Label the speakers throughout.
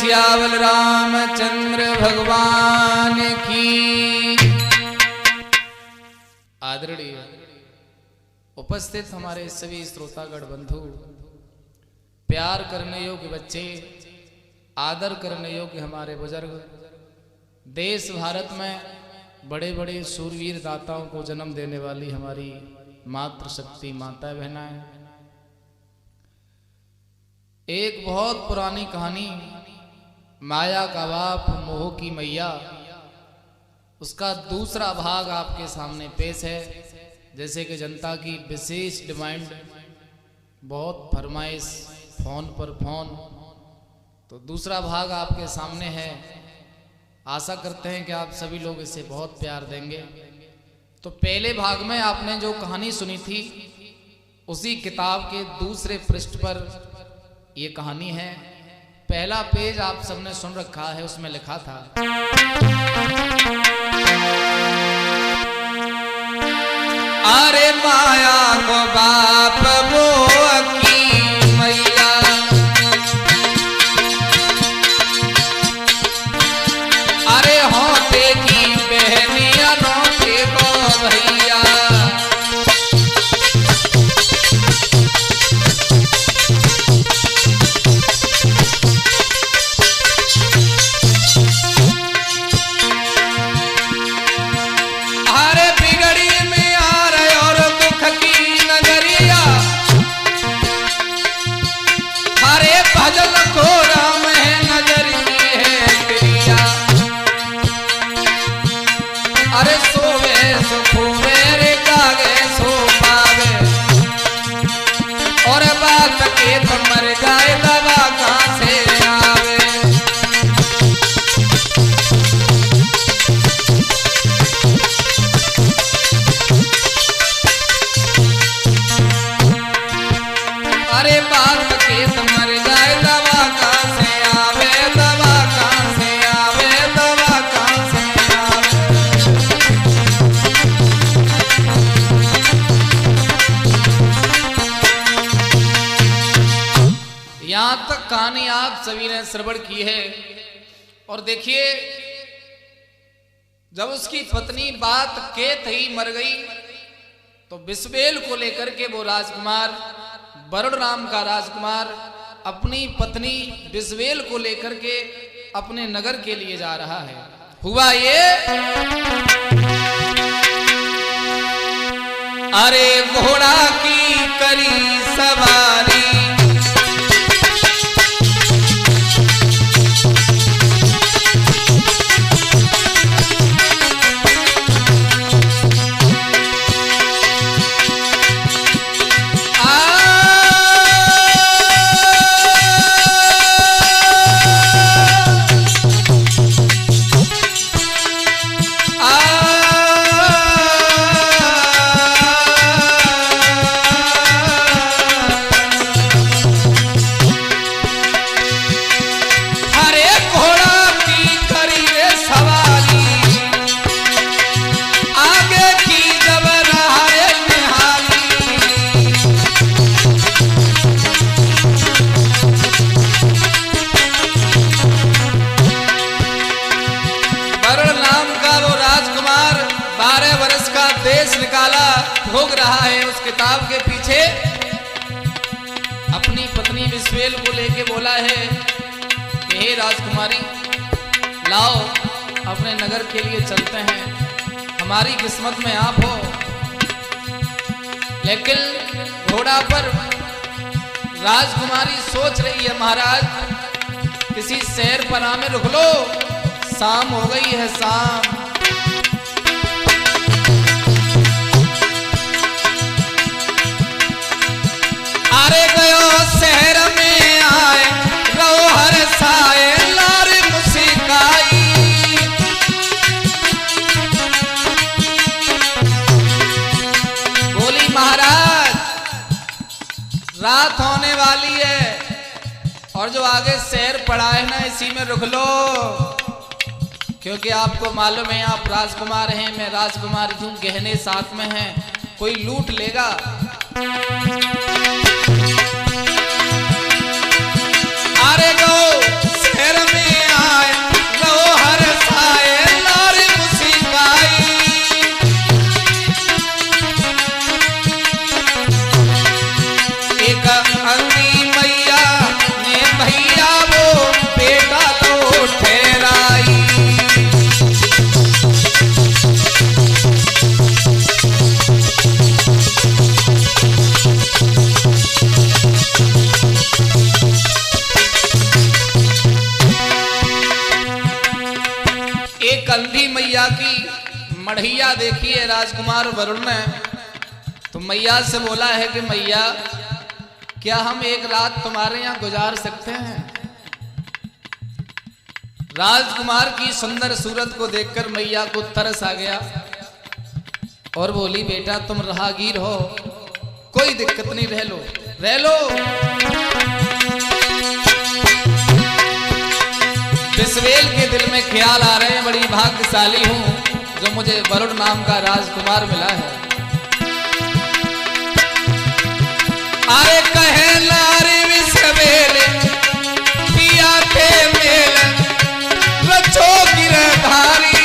Speaker 1: सियावल रामचंद्र भगवान की। आदरणीय उपस्थित हमारे सभी श्रोतागण बंधु, प्यार करने योग्य बच्चे, आदर करने योग्य हमारे बुजुर्ग, देश भारत में बड़े बड़े सूरवीर दाताओं को जन्म देने वाली हमारी मातृशक्ति माता बहनाएं, एक बहुत पुरानी कहानी माया का बाप मोह की मैया, उसका दूसरा भाग आपके सामने पेश है। जैसे कि जनता की विशेष डिमांड, बहुत फरमाइश, फोन पर फोन, तो दूसरा भाग आपके सामने है। आशा करते हैं कि आप सभी लोग इसे बहुत प्यार देंगे। तो पहले भाग में आपने जो कहानी सुनी थी, उसी किताब के दूसरे पृष्ठ पर ये कहानी है। पहला पेज आप सबने सुन रखा है, उसमें लिखा था, अरे माया को बाप मोह की मैया, अरे होते की बहनिया नोटे को भैया, अरे सोवे सुखोवे रे कागे सो पावे, और बात के तो मर जाए दवा कहाँ से आवे। अरे बात के तो मर जाए दवा कहाँ से आवे, दवा कहाँ से आवे, दवा कहाँ से आवे। यहां तक कहानी आप सभी ने श्रवण की है। और देखिए, जब उसकी पत्नी बात केत ही मर गई, तो बिस्बेल को लेकर के वो राजकुमार, वरुण नाम का राजकुमार, अपनी पत्नी बिस्बेल को लेकर के अपने नगर के लिए जा रहा है। हुआ ये, अरे घोड़ा की करी सवारी, भोग रहा है उस किताब के पीछे। अपनी पत्नी बिस्बेल को लेके बोला है कि हे राजकुमारी, लाओ अपने नगर के लिए चलते हैं, हमारी किस्मत में आप हो। लेकिन घोड़ा पर राजकुमारी सोच रही है, महाराज किसी शहर पर आमे रुक लो, शाम हो गई है शाम। अरे गयो शहर में आए रो हर साए लार मुस्काई, बोली महाराज रात होने वाली है, और जो आगे शहर पड़ा है ना, इसी में रुक लो, क्योंकि आपको मालूम है आप राजकुमार हैं, मैं राजकुमार हूं, गहने साथ में हैं, कोई लूट लेगा। अरे गो शहर में अंधी मैया की मढ़ैया देखी है राजकुमार वरुण ने, तो मैया से बोला है कि मैया क्या हम एक रात तुम्हारे यहाँ गुजार सकते हैं? राजकुमार की सुंदर सूरत को देखकर मैया को तरस आ गया और बोली बेटा तुम राहगीर हो, कोई दिक्कत नहीं, रह लो रह लो। बिस्वेल के दिल में ख्याल आ रहे हैं बड़ी भाग्यशाली हूं जो मुझे वरुण नाम का राजकुमार मिला है। अरे कहे नारी बिस्वेल पिया के मेल रचो गिरधारी,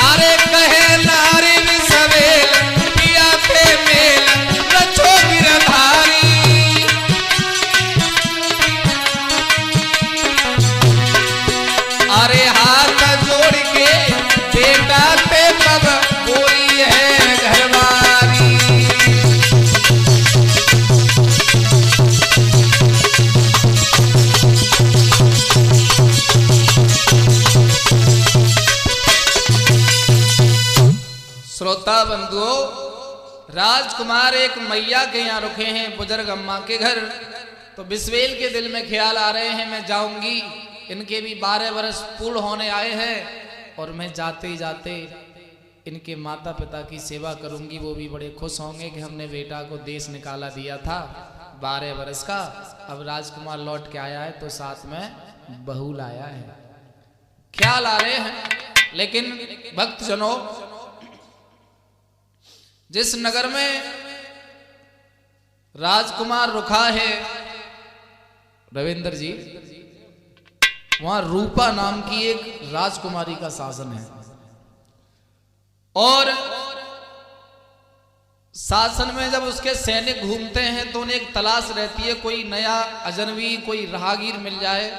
Speaker 1: अरे कहे नारी बिस्वेल पिया के मेल रचो गिरधारी। अरे हाथ जोड़ के बेटा पे तब बोली है घरवारी। श्रोता बंधुओं, राजकुमार एक मैया के यहाँ रुके हैं बुजुर्ग अम्मा के घर, तो बिस्वेल के दिल में ख्याल आ रहे हैं मैं जाऊंगी, इनके भी 12 वर्ष पूर्ण होने आए हैं और मैं जाते ही जाते इनके माता पिता की सेवा करूंगी, वो भी बड़े खुश होंगे कि हमने बेटा को देश निकाला दिया था 12 वर्ष का, अब राजकुमार लौट के आया है तो साथ में बहू लाया है, ख्याल आ रहे हैं। लेकिन भक्तजनों, जिस नगर में राजकुमार रुका है रविंद्र जी, वहां रूपा नाम की एक राजकुमारी का शासन है और शासन में जब उसके सैनिक घूमते हैं तो उन्हें एक तलाश रहती है, कोई नया अजनबी कोई राहगीर मिल जाए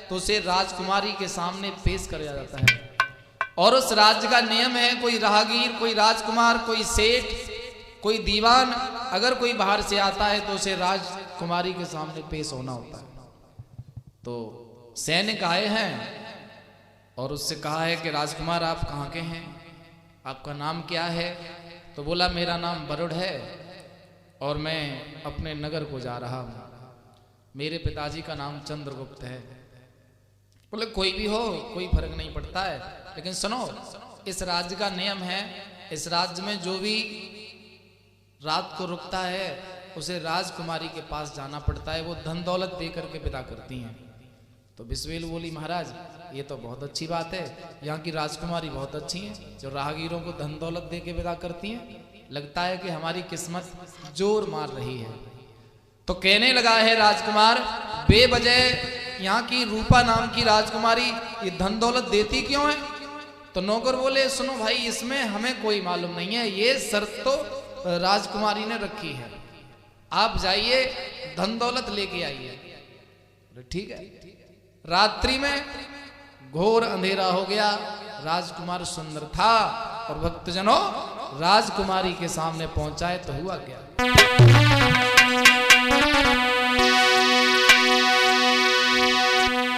Speaker 1: तो उसे राजकुमारी के सामने पेश किया जाता है। और उस राज्य का नियम है, कोई राहगीर, कोई राजकुमार, कोई सेठ, कोई दीवान, अगर कोई बाहर से आता है तो उसे राजकुमारी के सामने पेश होना होता है। तो सैनिक आए हैं और उससे कहा है कि राजकुमार आप कहाँ के हैं, आपका नाम क्या है? तो बोला मेरा नाम वरुण है और मैं अपने नगर को जा रहा हूँ, मेरे पिताजी का नाम चंद्रगुप्त है। बोले कोई भी हो, कोई फर्क नहीं पड़ता है, लेकिन सुनो, इस राज्य का नियम है, इस राज्य में जो भी रात को रुकता है उसे राजकुमारी के पास जाना पड़ता है, वो धन दौलत दे करके विदा करती हैं। तो बिस्वेल बोली महाराज ये तो बहुत अच्छी बात है, यहाँ की राजकुमारी बहुत अच्छी हैं जो राहगीरों को धन दौलत दे के विदा करती हैं, लगता है कि हमारी किस्मत जोर मार रही है। तो कहने लगा है राजकुमार, बेवजह यहाँ की रूपा नाम की राजकुमारी ये धन दौलत देती क्यों है? तो नौकर बोले सुनो भाई, इसमें हमें कोई मालूम नहीं है, ये शर्त तो राजकुमारी ने रखी है, आप जाइए धन दौलत लेके आइए। ठीक है। रात्रि में घोर अंधेरा हो गया, राजकुमार सुंदर था और भक्तजनों राजकुमारी के सामने पहुंचा है तो हुआ क्या?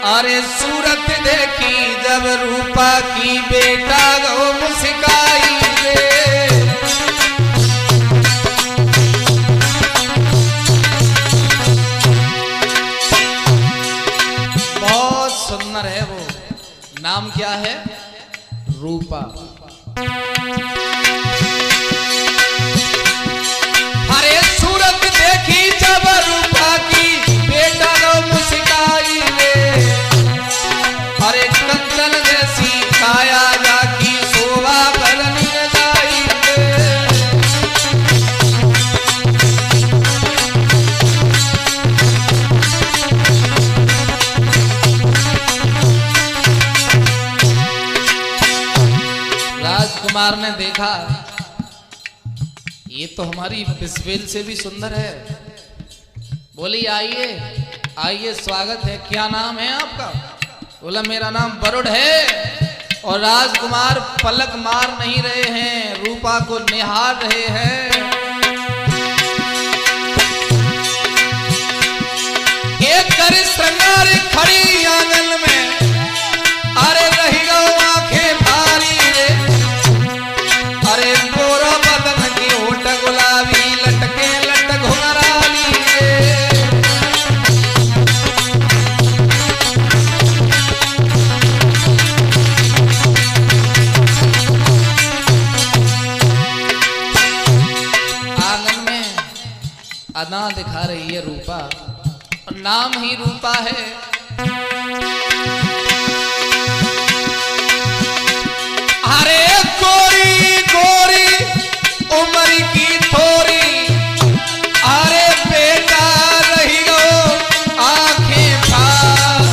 Speaker 1: अरे सूरत देखी जब रूपा की बेटा गो मुस्काई रे, सुंदर है वो, नाम क्या है? रूपा। अरे सूरत देखी जब रूपा की बेटा रो मुस्काई रे, अरे कंचन जैसी काया जाकी शोभा बरनी लाई रे। राजकुमार ने देखा ये तो हमारी बिस्वेल से भी सुंदर है, बोली आइए आइए स्वागत है, क्या नाम है आपका? बोला मेरा नाम वरुण है। और राजकुमार पलक मार नहीं रहे हैं, रूपा को निहार रहे हैं। एक अरे खड़ी आंगन में अरे रही गो आंखें भारी रे, अरे गोरा बदन की होठ गुलाबी लटके लट घुंघराली रे। आंगन में अदा दिखा रही है रूपा, नाम ही रूपा है। अरे गोरी गोरी उम्र की थोड़ी, अरे बेटा रही गो आंखें फार,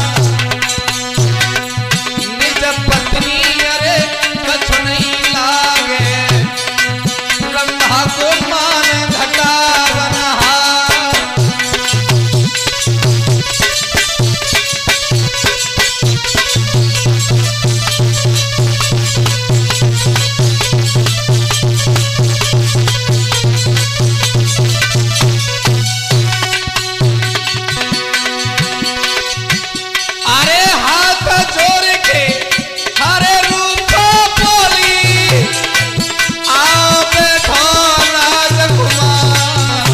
Speaker 1: निज पत्नी अरे कछु नहीं लागे, ब्रह्मा को मान घटा बनहार। अरे हाथ जोड़ के हरे रूपा बोली, आओ बैठो राजकुमार,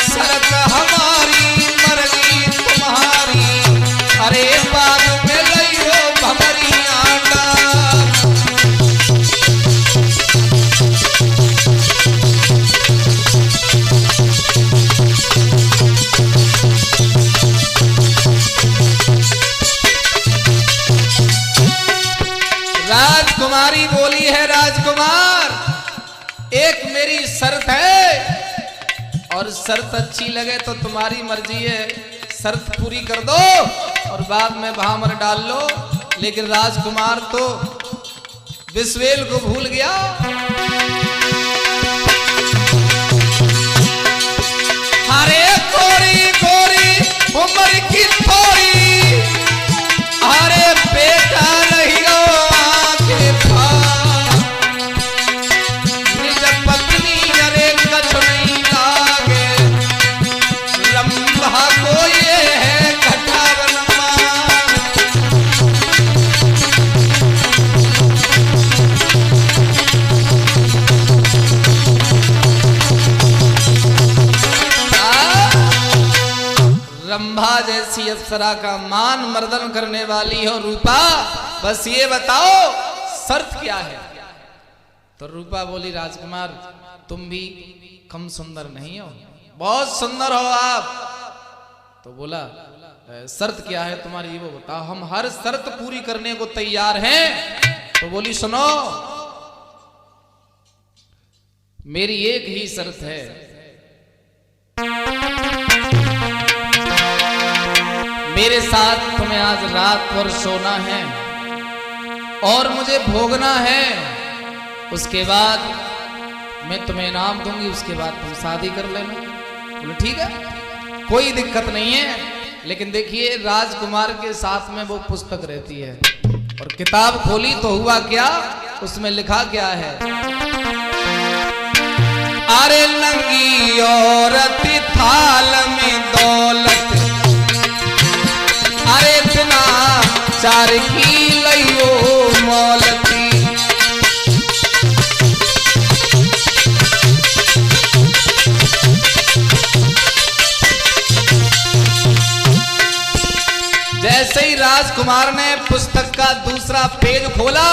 Speaker 1: शरत हमारी मर्जी तुम्हारी, अरे बाग में लई हो भंवरी आंडा। राजकुमारी बोली है, राजकुमार एक मेरी शर्त है, और शर्त अच्छी लगे तो तुम्हारी मर्जी है, शर्त पूरी कर दो और बाद में भामर डाल लो। लेकिन राजकुमार तो विश्वेल को भूल गया। अरे गोरी गोरी उम्र की थोड़ी, अरे बेटा रही गो आंखें फार, निज पत्नी अरे कछु नहीं लागे, लंबा को ये है घटा बनमान। रंभा जैसी अप्सरा का मान मर्दन करने वाली हो रूपा, बस ये बताओ शर्त क्या है। तो रूपा बोली, राजकुमार तुम भी कम सुंदर नहीं हो, बहुत सुंदर हो आप। तो बोला शर्त क्या है तुम्हारी वो बताओ, हम हर शर्त पूरी करने को तैयार हैं। तो बोली सुनो, मेरी एक ही शर्त है, मेरे साथ तुम्हें आज रात भर सोना है और मुझे भोगना है, उसके बाद मैं तुम्हें इनाम दूंगी, उसके बाद तुम शादी कर लेना। बोले ठीक है, कोई दिक्कत नहीं है। लेकिन देखिए राजकुमार के साथ में वो पुस्तक रहती है, और किताब खोली तो हुआ क्या, उसमें लिखा क्या है। अरे नंगी औरत थाल में दौलत, अरे इतना चार की लइयो मौलती, जैसे ही राजकुमार ने पुस्तक का दूसरा पेज खोला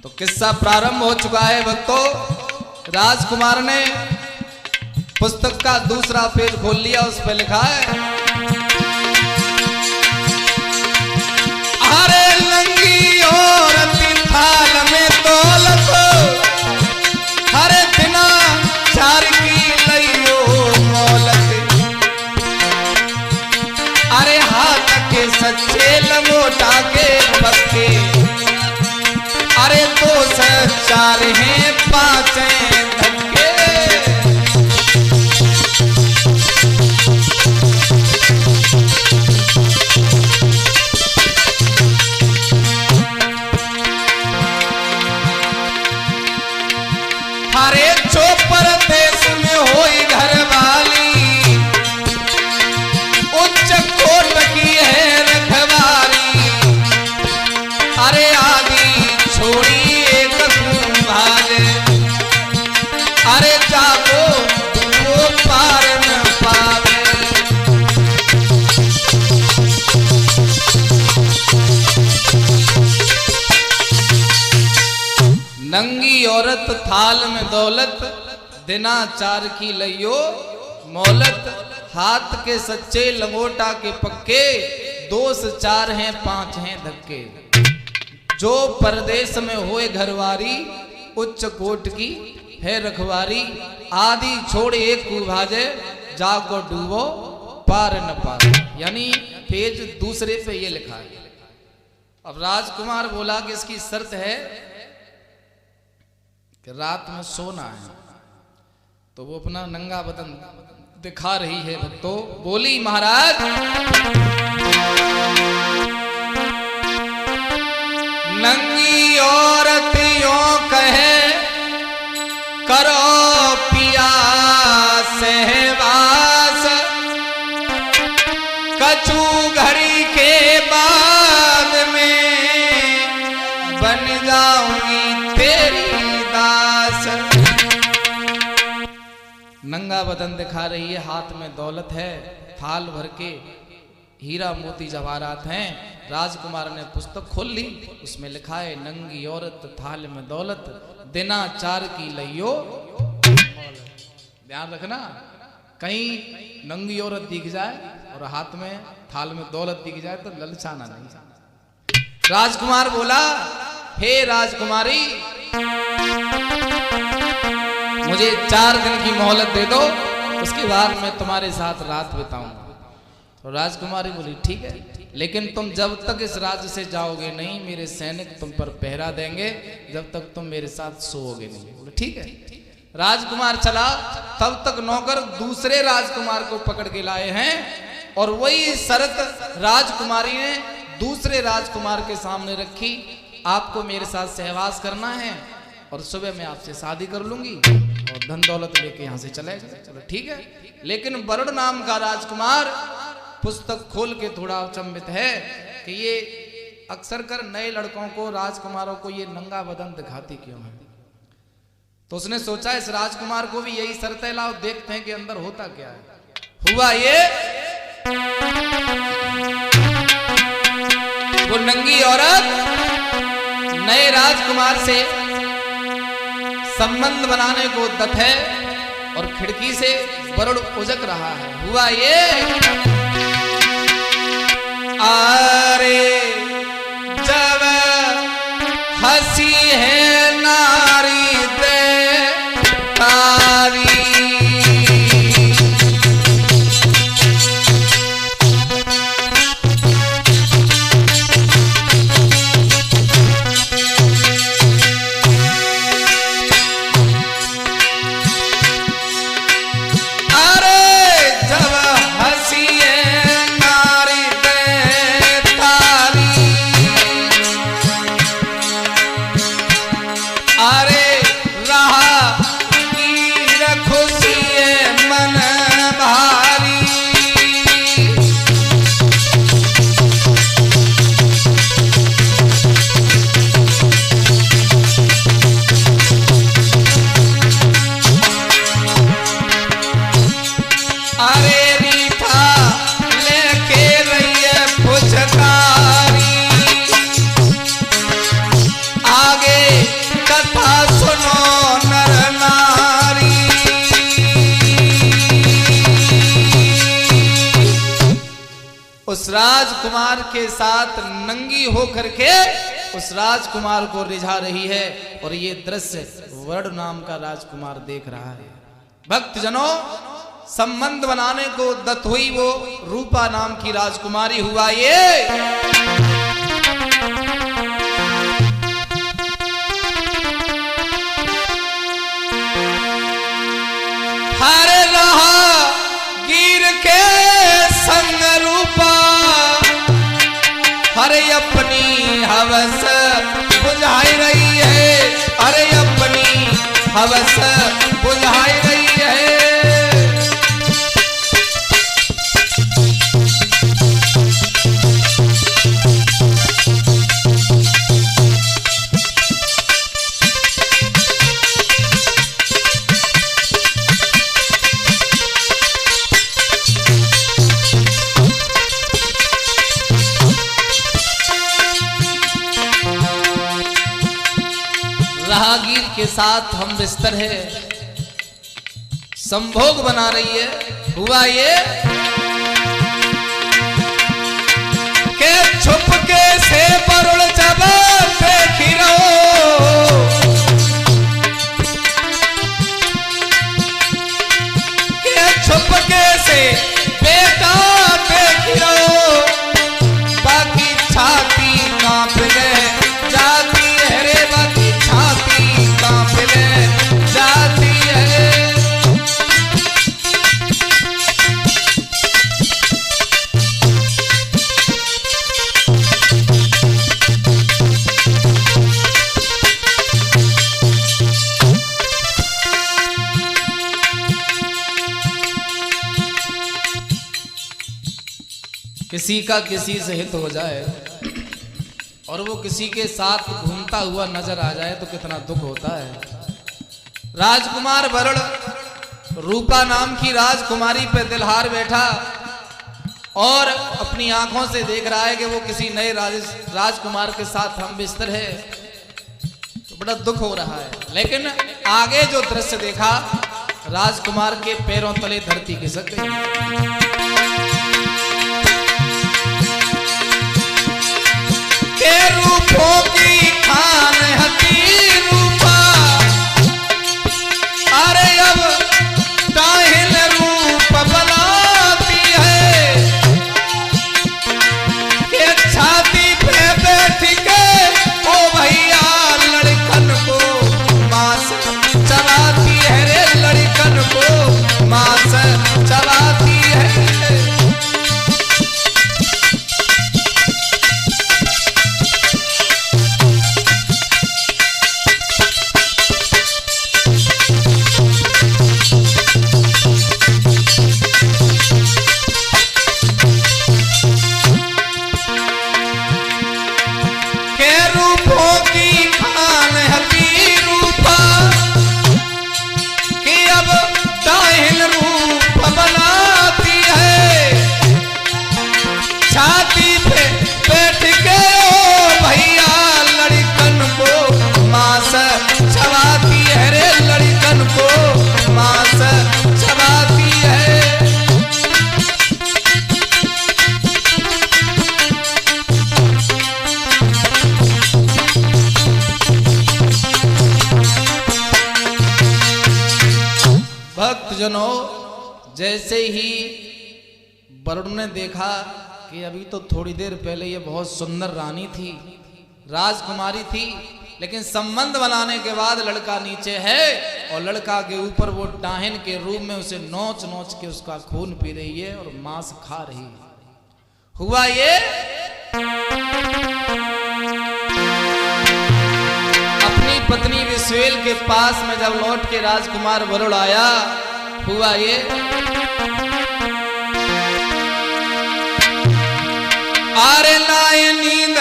Speaker 1: तो किस्सा प्रारंभ हो चुका है भक्तों। राजकुमार ने पुस्तक का दूसरा पेज खोल लिया, उस पर लिखा है, अरे लंगी औरत थाल में दौलत, हरे बिना चार की लइयो मौलत, अरे हाथ के सच्चे लंगोटा के पक्के, अरे दो चार हैं पांच धक्के। हरे चोपर देश में होई घर वाली, नंगी औरत थाल में दौलत, दिना चार की लइयो मोहलत। हाथ के सच्चे लंगोटा के पक्के, दोष चार हैं पांच हैं धक्के। जो परदेश में होए घरवारी, उच्च कोट की है रखवारी। आदि छोड़ एक कुभाजे, जागो डूबो पार न पार। यानी पेज दूसरे पे ये लिखा है। अब राजकुमार बोला कि इसकी शर्त है कि रात में सोना है। तो वो अपना नंगा बदन दिखा रही है भक्तों। बोली महाराज नंगी औरतियों कहे, करो पिया सहवास। कछु घड़ी के बाद में बन जाऊंगी तेरी दास। नंगा बदन दिखा रही है, हाथ में दौलत है, थाल भर के हीरा मोती जवाहरात हैं। राजकुमार ने पुस्तक खोल ली, उसमें लिखा है नंगी औरत थाल में दौलत, दिना चार की लइयो। ध्यान रखना, कहीं नंगी औरत दिख जाए और हाथ में थाल में दौलत दिख जाए तो ललचाना नहीं। राजकुमार बोला, हे राजकुमारी मुझे 4 दिन की मोहलत दे दो, उसके बाद मैं तुम्हारे साथ रात बिताऊंगा। तो राजकुमारी बोली ठीक है, लेकिन तुम जब तक इस राज्य से जाओगे नहीं, मेरे सैनिक तुम पर पहरा देंगे, जब तक तुम मेरे साथ सोओगे नहीं। बोले ठीक है। राजकुमार चला, तब तक नौकर दूसरे राजकुमार को पकड़ के लाए हैं और वही शर्त राजकुमारी ने दूसरे राजकुमार के सामने रखी, आपको मेरे साथ सहवास करना है और सुबह मैं आपसे शादी कर लूंगी और धन दौलत लेके यहां से चले गए। चलो ठीक है। लेकिन वरुण नाम का राजकुमार पुस्तक खोल के थोड़ा अचंभित है कि ये अक्सर कर नए लड़कों को, राजकुमारों को ये नंगा बदन दिखाती क्यों है। तो उसने सोचा इस राजकुमार को भी यही शर्त है, लाओ देखते हैं कि अंदर होता क्या है। हुआ ये, वो नंगी औरत नए राजकुमार से संबंध बनाने को उद्यत है और खिड़की से वरुण उजक रहा है। हुआ ये, अरे जब हंसी है नारी दे तारी, उस राजकुमार के साथ नंगी होकर के उस राजकुमार को रिझा रही है और ये दृश्य वरुण नाम का राजकुमार देख रहा है। भक्तजनों, संबंध बनाने को उद्यत हुई वो रूपा नाम की राजकुमारी। हुआ ये, हरे रहा गिर के संग रूपा, हरे अपनी हवस बुझाई रही है, अरे अपनी हवस बुझाई रही है। जहांगीर के साथ हम बिस्तर है, संभोग बना रही है। हुआ ये के छुपके से परुल जब देखी रहो, के छुपके से बेटा देखी रहो, बाकी छाती कांप ले जाती है रे, बाकी छाती कांप ले जाती है। किसी का किसी से हित हो जाए और वो किसी के साथ घूमता हुआ नजर आ जाए तो कितना दुख होता है। राजकुमार वरुण रूपा नाम की राजकुमारी पे दिलहार बैठा और अपनी आंखों से देख रहा है कि वो किसी नए राजकुमार के साथ हम बिस्तर है, तो बड़ा दुख हो रहा है। लेकिन आगे जो दृश्य देखा, राजकुमार के पैरों तले धरती खिसक गई। रूपों की खान हती रूपा, अरे अब दाहिल रूप बनाती है, के छाती पे बैठ के ओ भैया लड़कन को मांस चलाती है रे, लड़कन को मांस चलाती है। भक्तजनों, जैसे ही वरुण ने देखा कि अभी तो थोड़ी देर पहले ये बहुत सुंदर रानी थी, राजकुमारी थी, लेकिन संबंध बनाने के बाद लड़का नीचे है और लड़का के ऊपर वो डाहिन के रूप में उसे नोच नोच के उसका खून पी रही है और मांस खा रही है। हुआ ये अपनी पत्नी विश्वेल के पास में जब लौट के राजकुमार वरुण आया, हुआ ये आरे लाए नींद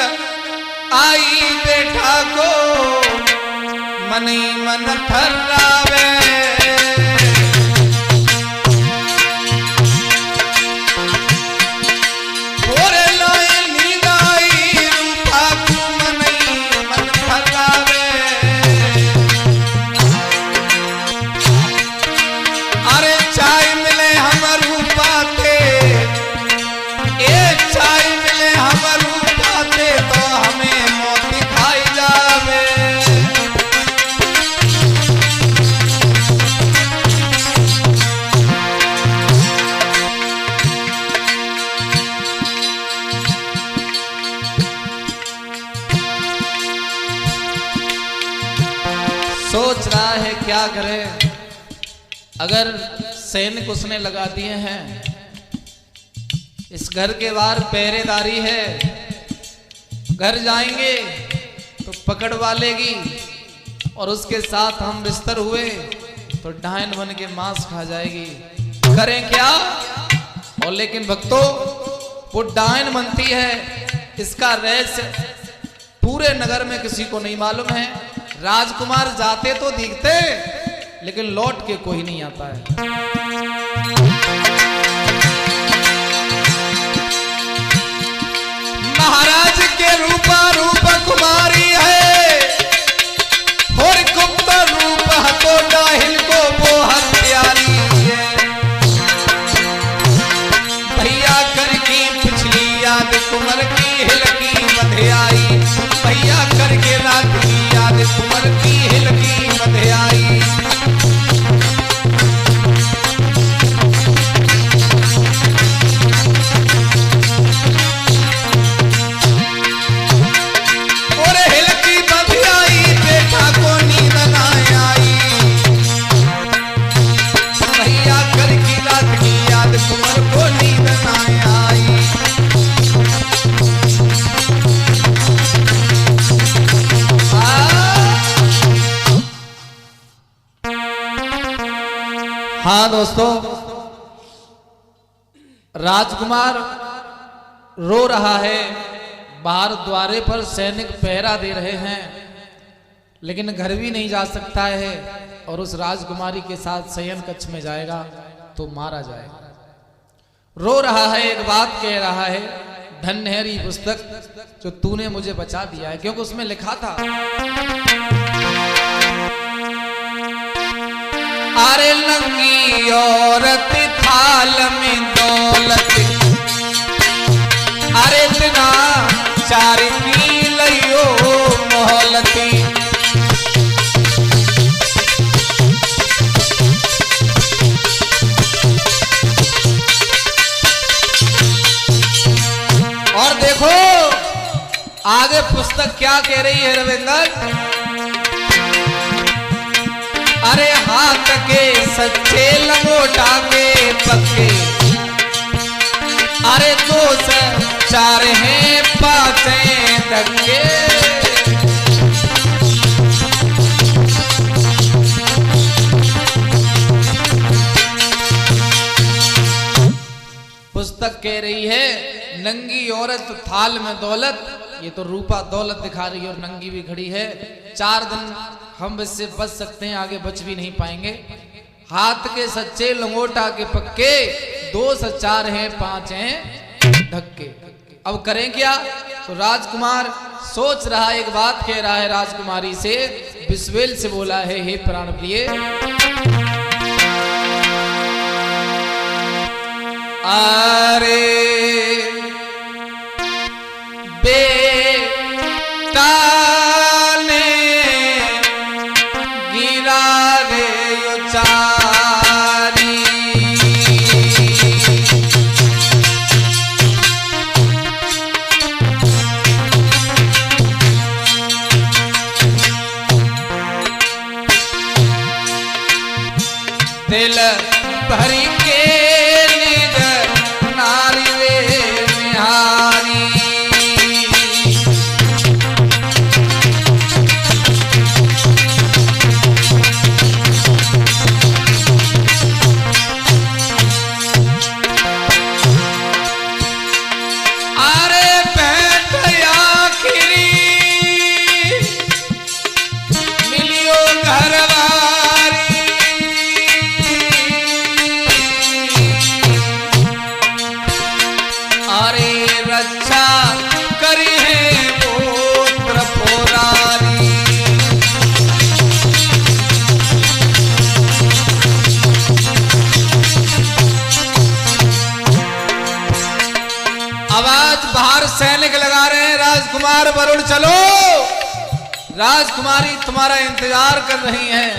Speaker 1: आई बेटा को, मन ही मन थर्रावे, सोच रहा है क्या करे, अगर सैनिक उसने लगा दिए हैं, इस घर के बाहर पहरेदारी है, घर जाएंगे तो पकड़वा लेगी और उसके साथ हम बिस्तर हुए तो डायन बन के मांस खा जाएगी, करें क्या। और लेकिन भक्तों, वो डायन बनती है, इसका रहस्य पूरे नगर में किसी को नहीं मालूम है। राजकुमार जाते तो दिखते, लेकिन लौट के कोई नहीं आता है। महाराज के रूपा रूप कुमारी है और हाँ दोस्तों, राजकुमार रो रहा है। बाहर द्वारे पर सैनिक पहरा दे रहे हैं, लेकिन घर भी नहीं जा सकता है और उस राजकुमारी के साथ शयन कक्ष में जाएगा तो मारा जाएगा। रो रहा है, एक बात कह रहा है, धन्य है ये पुस्तक जो तूने मुझे बचा दिया है, क्योंकि उसमें लिखा था अरे नंगी औरत थाल में दौलत, अरे बिना चार की लियो मोहलती। और देखो आगे पुस्तक क्या कह रही है रविंद्र। अरे हाथ के सच्चे लंगोटा के पक्के, अरे 2 से 4 हैं 5 धक्के। पुस्तक कह रही है नंगी औरत थाल में दौलत, ये तो रूपा दौलत दिखा रही है और नंगी भी खड़ी है। 4 दिन हम इससे बच सकते हैं, आगे बच भी नहीं पाएंगे। हाथ के सच्चे लंगोटा के पक्के, 2 से 4 हैं 5 हैं धक्के। अब करें क्या? तो राजकुमार सोच रहा, एक बात कह रहा है राजकुमारी से, विश्वेल से बोला है, हे प्राण प्रिय, अरे बेटा ने गिरा रे उचारी, दिल भरी के निज नारी रे निहारी। सैनिक लगा रहे हैं, राजकुमार वरुण चलो, राजकुमारी तुम्हारा इंतजार कर रही हैं।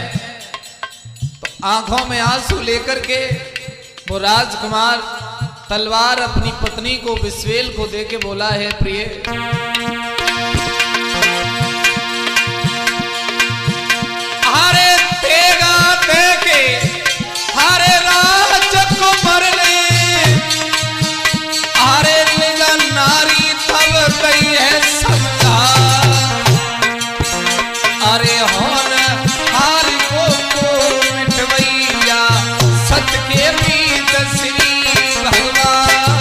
Speaker 1: तो आंखों में आंसू लेकर के वो राजकुमार तलवार अपनी पत्नी को विश्वेल को देके बोला है, प्रिय हरे तेगा देके हरे राजकुमार ने, हरे नारी तब गई है समझा, अरे होन हार को मिटवैया सत के बीच श्री भगवान।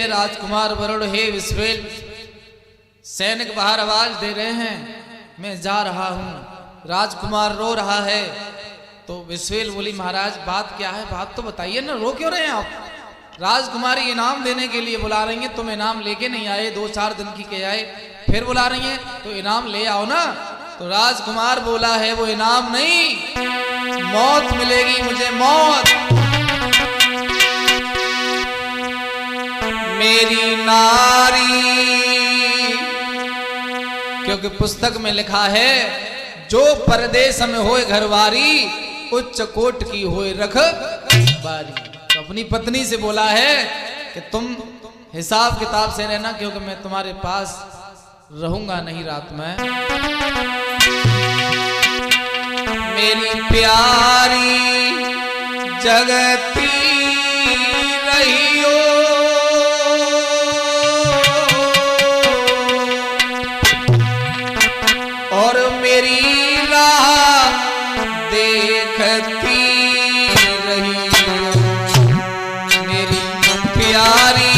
Speaker 1: राजकुमार वरुण, हे विश्वेल, सैनिक बाहर आवाज दे रहे हैं, मैं जा रहा हूं। राजकुमार रो रहा है। तो विश्वेल बोली, महाराज बात क्या है, बात तो बताइए ना, रो क्यों रहे हैं आप? राजकुमारी इनाम देने के लिए बुला रही है, तुम इनाम लेके नहीं आए, 2-4 दिन की के आए, फिर बुला रही है तो इनाम ले आओ ना। तो राजकुमार बोला है वो इनाम नहीं, मौत मिलेगी मुझे, मौत। मेरी नारी, क्योंकि पुस्तक में लिखा है जो परदेश में होए घरवारी, उच्च कोट की होए रख बारी। तो अपनी पत्नी से बोला है कि तुम हिसाब किताब से रहना, क्योंकि मैं तुम्हारे पास रहूंगा नहीं रात में। मेरी प्यारी जगती रहियो, और मेरी राह देखती रहियो, मेरी प्यारी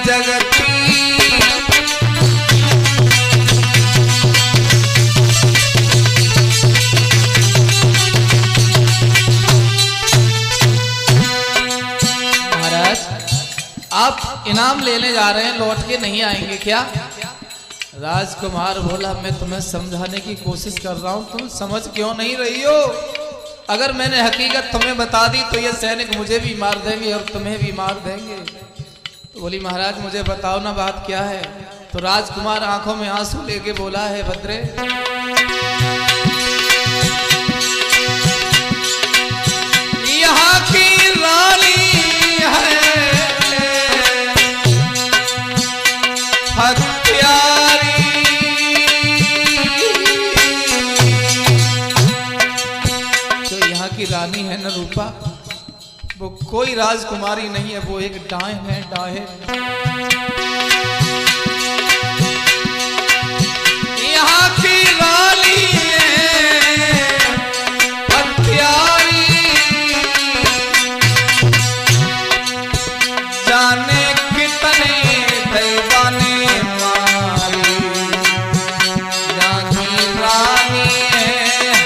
Speaker 1: जगती। आप इनाम लेने जा रहे हैं, लौट के नहीं आएंगे क्या? राजकुमार बोला मैं तुम्हें समझाने की कोशिश कर रहा हूं, तुम समझ क्यों नहीं रही हो? अगर मैंने हकीकत तुम्हें बता दी तो ये सैनिक मुझे भी मार देंगे और तुम्हें भी मार देंगे। तो बोली महाराज मुझे बताओ ना बात क्या है। तो राजकुमार आंखों में आंसू लेके बोला है भद्रे, यहाँ की रानी है हत्यारी, जो यहाँ की रानी है न रूपा, वो कोई राजकुमारी नहीं है, वो एक डायन है, डायन। यहाँ की रानी है हत्यारी, जाने कितने दीवाने मारी, यहाँ की रानी है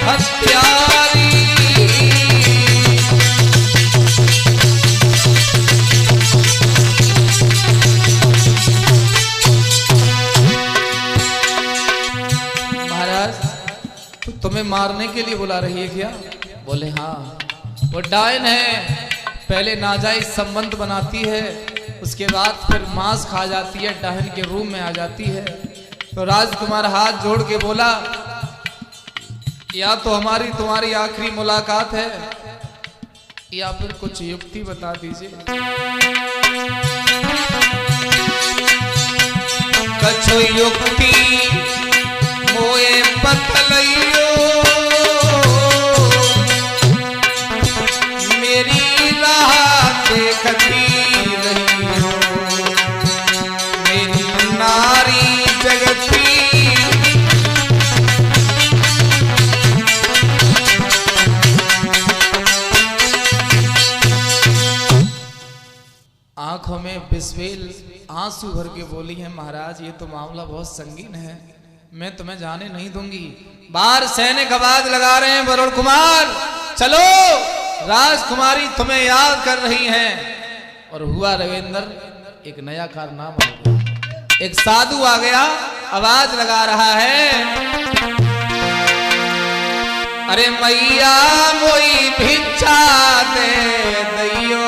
Speaker 1: हत्यारी। तुम्हें मारने के लिए बुला रही है क्या? बोले हाँ, वो डायन है, पहले नाजायज संबंध बनाती है, उसके बाद फिर मांस खा जाती है, डायन के रूम में आ जाती है। तो राजकुमार हाथ जोड़ के बोला या तो हमारी तुम्हारी आखिरी मुलाकात है या फिर कुछ युक्ति बता दीजिए। कछु युक्ति मोए बतलइयो, मेरी राह देखती रहियो, मेरी नारी जगती। आंखों में बिस्वेल आंसू भर के बोली है महाराज ये तो मामला बहुत संगीन है, मैं तुम्हें जाने नहीं दूंगी। बाहर सैनिक आवाज लगा रहे हैं वरुण कुमार चलो, राजकुमारी तुम्हें याद कर रही हैं। और हुआ रविंद्र एक नया कारनामा हो गया, एक साधु आ गया, आवाज लगा रहा है अरे मैया मोई भिक्षा दे दैयो,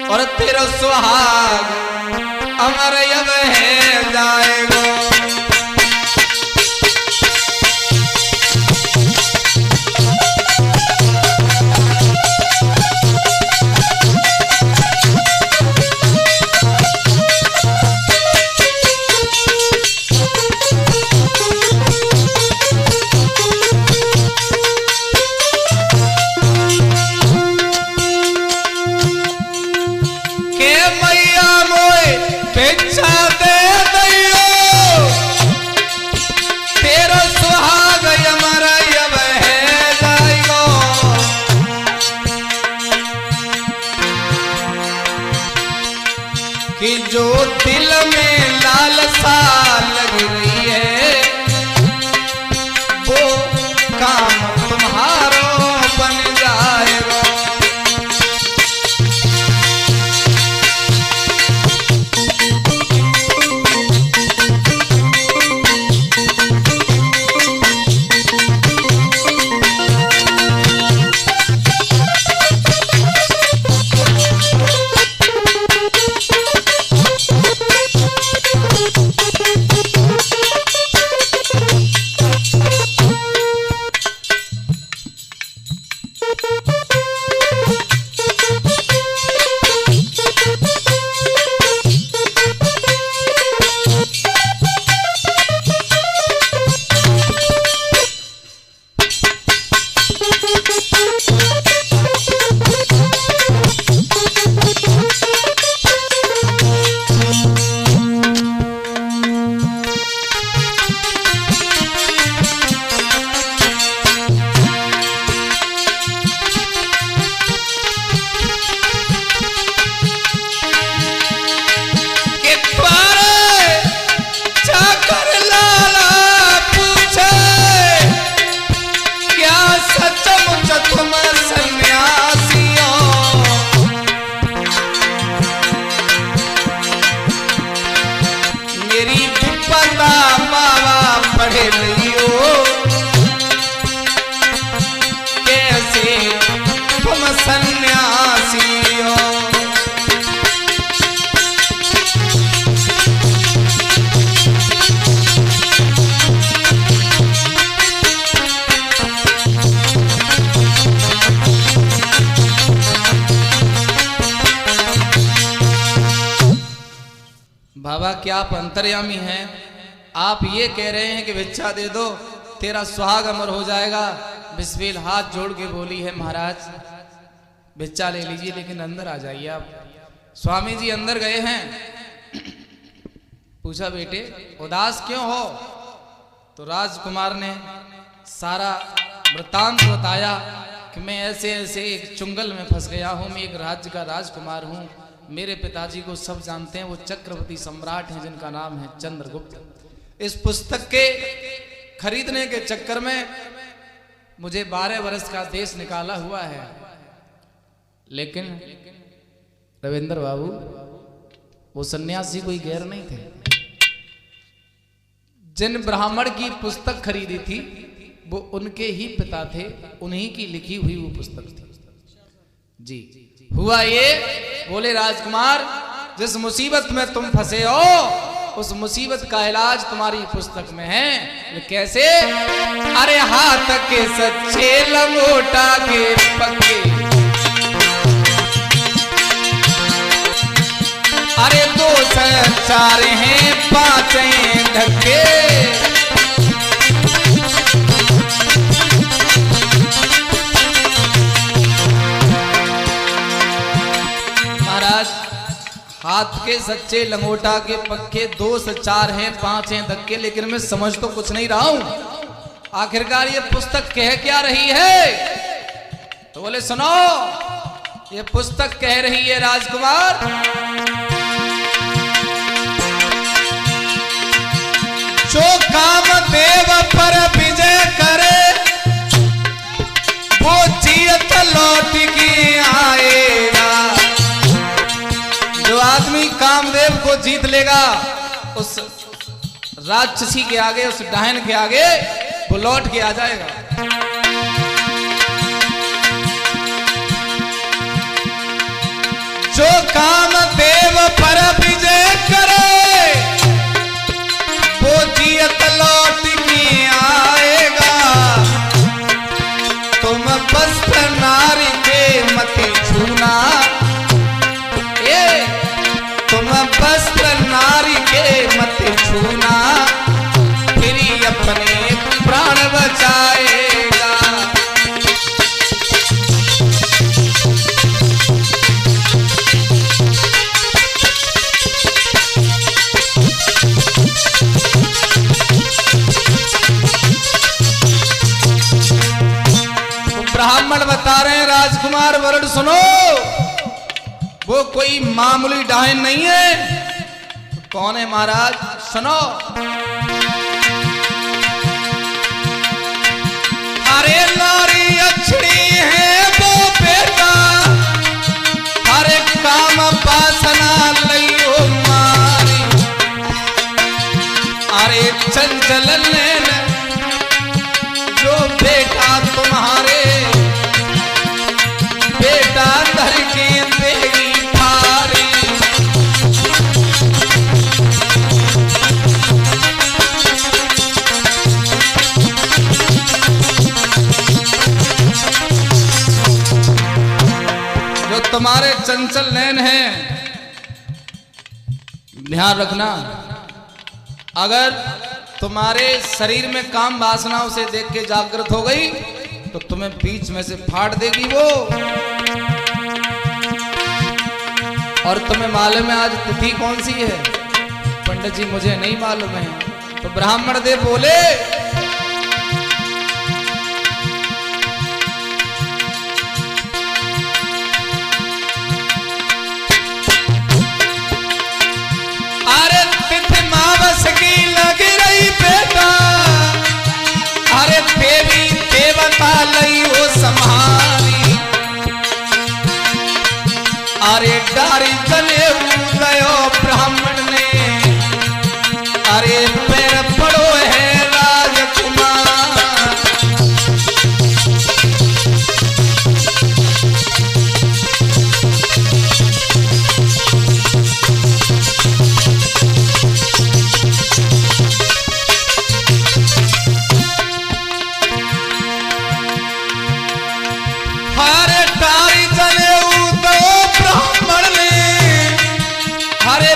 Speaker 1: और तेरा सुहाग अमर यव है जाएगो। कि जो दिल में लालसा लग रही है वो काम तुम्हारो बन जाएगा। बाबा क्या आप अंतर्यामी हैं? आप ये कह रहे हैं कि भिक्षा दे दो तेरा सुहाग अमर हो जाएगा। बिस्मिल हाथ जोड़ के बोली है महाराज भिक्षा ले लीजिए लेकिन अंदर आ जाइए आप। स्वामी जी अंदर गए हैं। पूछा बेटे उदास क्यों हो? तो राजकुमार ने सारा वृत्तांत बताया कि मैं ऐसे ऐसे एक चुंगल में फंस गया हूँ, मैं एक राज्य का राजकुमार हूँ, मेरे पिताजी को सब जानते हैं, वो चक्रवर्ती सम्राट हैं जिनका नाम है चंद्रगुप्त। इस पुस्तक के खरीदने के चक्कर में मुझे 12 वर्ष का देश निकाला हुआ है। लेकिन रविंद्र बाबू वो सन्यासी कोई गैर नहीं थे। जिन ब्राह्मण की पुस्तक खरीदी थी वो उनके ही पिता थे, उन्हीं की लिखी हुई वो पुस्तक थी जी। हुआ ये बोले राजकुमार जिस मुसीबत में तुम फंसे हो उस मुसीबत का इलाज तुम्हारी पुस्तक में है। कैसे? अरे हाथ के सच्चे लंगोटा के पक्के, अरे 2 से 4 हैं 5 धक्के, हाथ के सच्चे लंगोटा के पक्के 2 से 4 हैं 5 हैं धक्के, लेकिन मैं समझ तो कुछ नहीं रहा हूं आखिरकार ये पुस्तक कह क्या रही है? तो बोले सुनो ये पुस्तक कह रही है राजकुमार जो कामदेव पर विजय करे वो जीत लौट के आएगा। जो आदमी कामदेव को जीत लेगा उस राक्षसी के आगे, उस डायन के आगे वो लौट के आ जाएगा। जो कामदेव पर विजय करे वो जीत लौट के आएगा। तुम वस्त्र नारी के मत छूना, तुम वस्त्र नारी के मत छूना, फिर अपने प्राण बचाएगा। तो ब्राह्मण बता रहे हैं राजकुमार वरुण सुनो वो कोई मामूली डायन नहीं है। तो कौन है महाराज? सुनो अरे नारी अच्छी है वो बेटा, अरे काम वासना लइयो मारी, अरे चंचल नैन जो बेटा तुम्हारे बेटा धर के देगी तुम्हारे चंचल नैन हैं। ध्यान रखना अगर तुम्हारे शरीर में काम वासनाओं से देख के जागृत हो गई तो तुम्हें बीच में से फाड़ देगी वो। और तुम्हें मालूम है आज तिथि कौन सी है? पंडित जी मुझे नहीं मालूम है। तो ब्राह्मण देव बोले की लग रही बेटा, अरे देवी देवता लई हो संहारी, अरे डारी चले गयो ब्राह्मण ने, अरे पैर पड़ो है राजकुमार।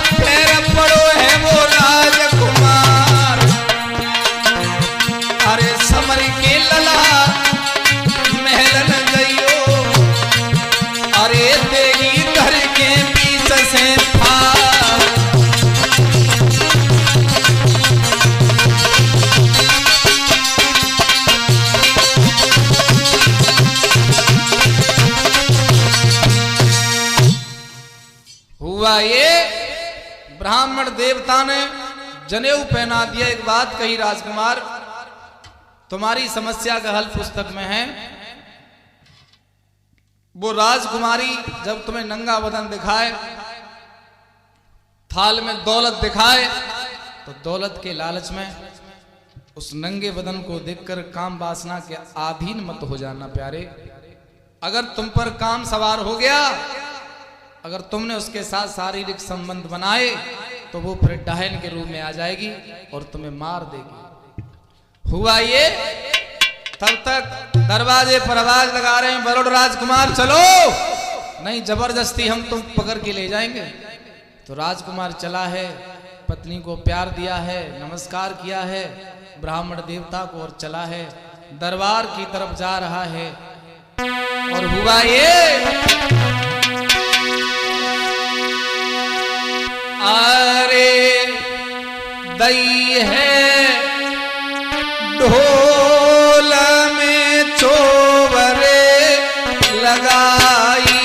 Speaker 1: पैर पड़ो है हुआ ये, ब्राह्मण देवता ने जनेऊ पहना दिया। एक बात कही, राजकुमार तुम्हारी समस्या का हल पुस्तक में है। वो राजकुमारी जब तुम्हें नंगा बदन दिखाए, थाल में दौलत दिखाए, तो दौलत के लालच में उस नंगे बदन को देखकर काम वासना के अधीन मत हो जाना प्यारे। अगर तुम पर काम सवार हो गया, अगर तुमने उसके साथ शारीरिक संबंध बनाए, तो वो फिर डायन के रूप में आ जाएगी और तुम्हें मार देगी। हुआ ये, तब तक दरवाजे पर आवाज लगा रहे हैं, बरोड़ राजकुमार चलो, नहीं जबरदस्ती हम तुम पकड़ के ले जाएंगे। तो राजकुमार चला है, पत्नी को प्यार दिया है, नमस्कार किया है ब्राह्मण देवता को और चला है, दरबार की तरफ जा रहा है। और हुआ ये, अरे दई है ढोल में चोवरे लगाई,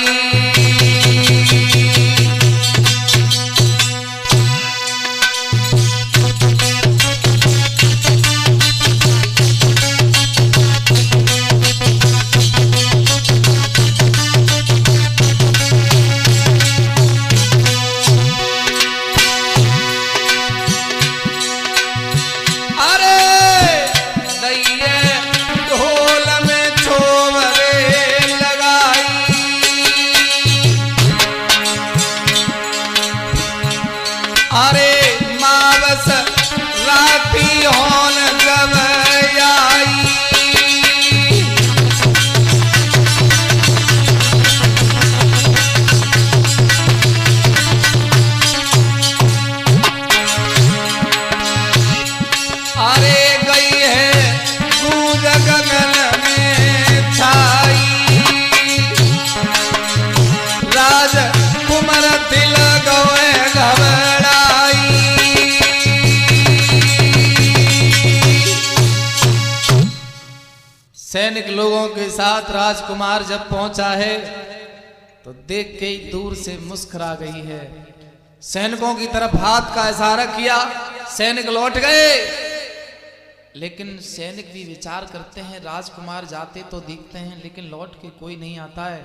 Speaker 1: सैनिक लोगों के साथ राजकुमार जब पहुंचा है तो देख के ही दूर से मुस्कुरा गई है। सैनिकों की तरफ हाथ का इशारा किया, सैनिक लौट गए। लेकिन सैनिक भी विचार करते हैं, राजकुमार जाते तो दिखते हैं लेकिन लौट के कोई नहीं आता है।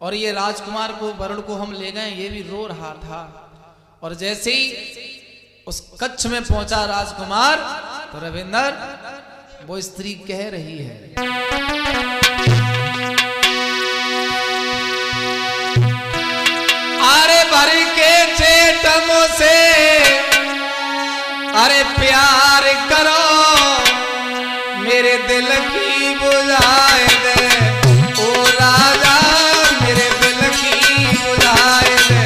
Speaker 1: और ये राजकुमार को, वरुण को हम ले गए, ये भी रो रहा था। और जैसे ही उस कक्ष में पहुंचा राजकुमार, तो रविंदर वो स्त्री कह रही है, अरे भर के चेटमों से अरे प्यार करो, मेरे दिल की बुझाए दे, ओ राजा मेरे दिल की बुझाए दे।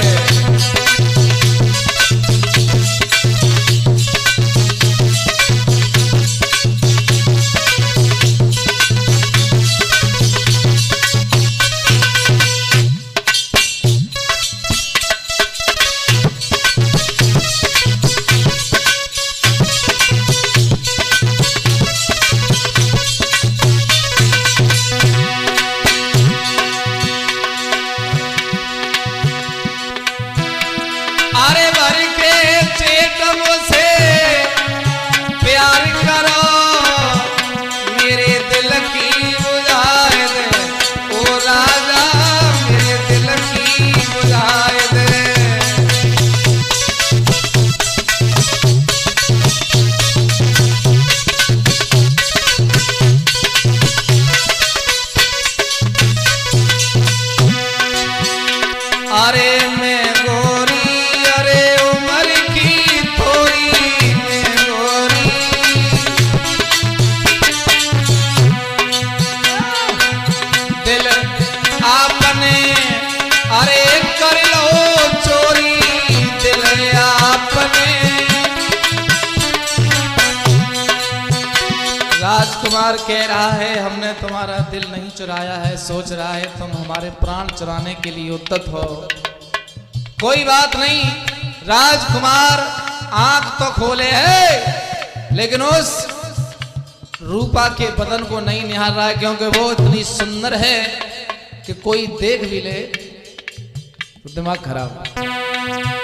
Speaker 1: राजकुमार कह रहा है, हमने तुम्हारा दिल नहीं चुराया है, सोच रहा है तुम हमारे प्राण चुराने के लिए उद्यत हो। कोई बात नहीं, राजकुमार आंख तो खोले है लेकिन उस रूपा के बदन को नहीं निहार रहा है, क्योंकि वो इतनी सुंदर है कि कोई देख भी ले तो दिमाग खराब। है।